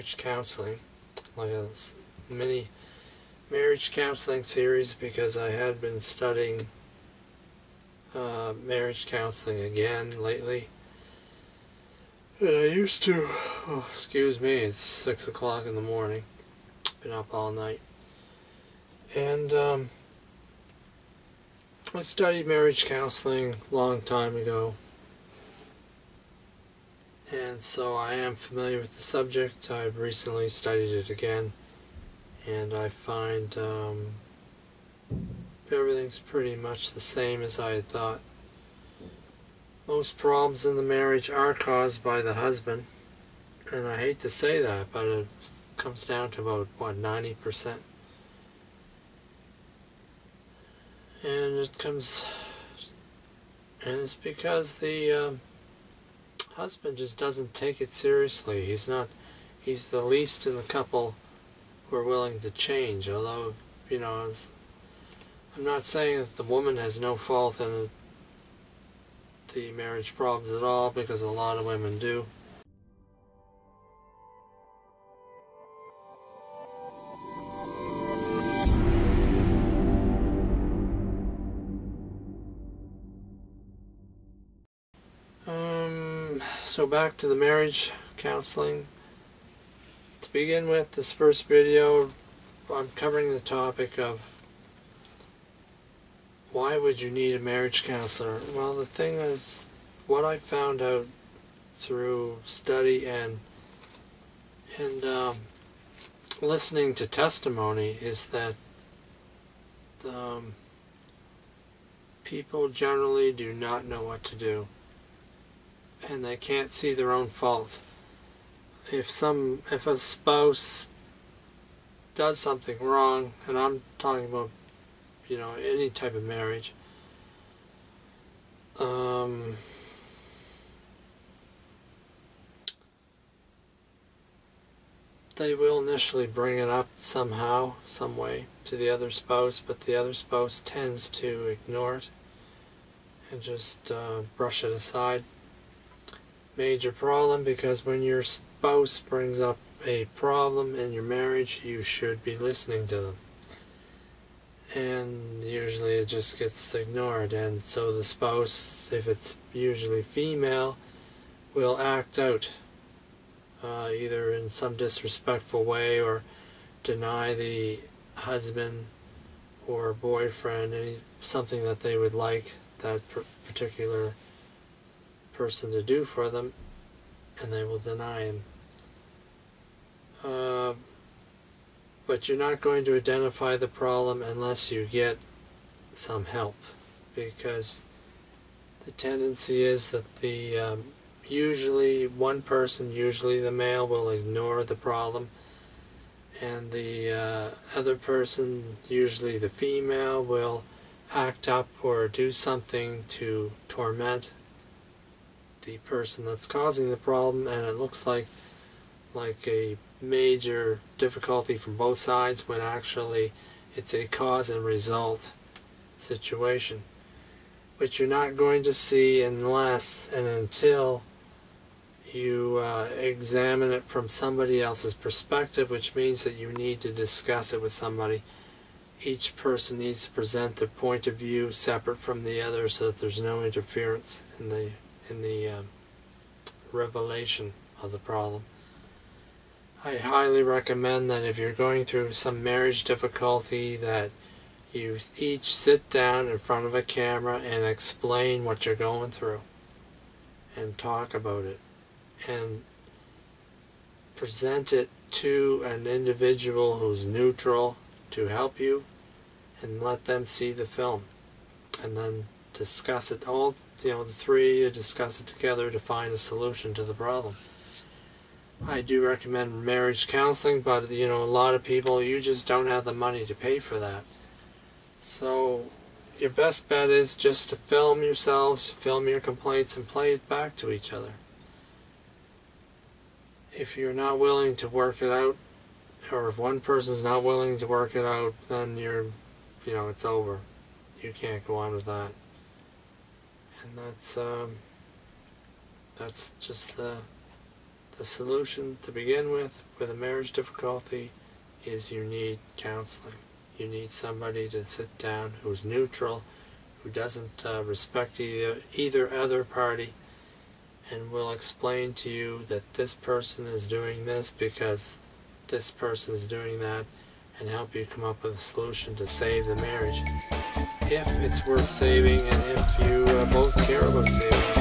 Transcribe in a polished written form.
marriage counseling, like a mini marriage counseling series, because I had been studying marriage counseling again lately. And I used to, oh, excuse me, it's 6 o'clock in the morning, been up all night. And I studied marriage counseling a long time ago. And so I am familiar with the subject. I've recently studied it again. And I find everything's pretty much the same as I had thought. Most problems in the marriage are caused by the husband. And I hate to say that, but it comes down to about, what, 90%. And it's because the husband just doesn't take it seriously. He's the least in the couple who are willing to change. Although, you know, I'm not saying that the woman has no fault in the marriage problems at all, because a lot of women do. So back to the marriage counseling. To begin with, this first video, I'm covering the topic of why would you need a marriage counselor? Well, the thing is, what I found out through study and listening to testimony is that people generally do not know what to do, and they can't see their own faults. If a spouse does something wrong, and I'm talking about, you know, any type of marriage, they will initially bring it up somehow, some way, to the other spouse, but the other spouse tends to ignore it and just brush it aside. Major problem, because when your spouse brings up a problem in your marriage, you should be listening to them. And usually it just gets ignored, and so the spouse, if it's usually female, will act out either in some disrespectful way, or deny the husband or boyfriend something that they would like that particular person to do for them, and they will deny him. But you're not going to identify the problem unless you get some help, because the tendency is that usually one person, usually the male, will ignore the problem, and the other person, usually the female, will act up or do something to torment the person that's causing the problem, and it looks like a major difficulty from both sides, when actually it's a cause and result situation, which you're not going to see unless and until you examine it from somebody else's perspective, which means that you need to discuss it with somebody. Each person needs to present their point of view separate from the other, so that there's no interference in the revelation of the problem. I highly recommend that if you're going through some marriage difficulty, that you each sit down in front of a camera and explain what you're going through, and talk about it, and present it to an individual who's neutral to help you, and let them see the film, and then discuss it all, you know, the three of you discuss it together to find a solution to the problem. I do recommend marriage counseling, but, you know, a lot of people, you just don't have the money to pay for that. So your best bet is just to film yourselves, film your complaints, and play it back to each other. If you're not willing to work it out, or if one person's not willing to work it out, then it's over. You can't go on with that. And that's just the the solution to begin with a marriage difficulty is you need counseling. You need somebody to sit down who's neutral, who doesn't respect either other party, and will explain to you that this person is doing this because this person is doing that, and help you come up with a solution to save the marriage. If it's worth saving, and if you both care about saving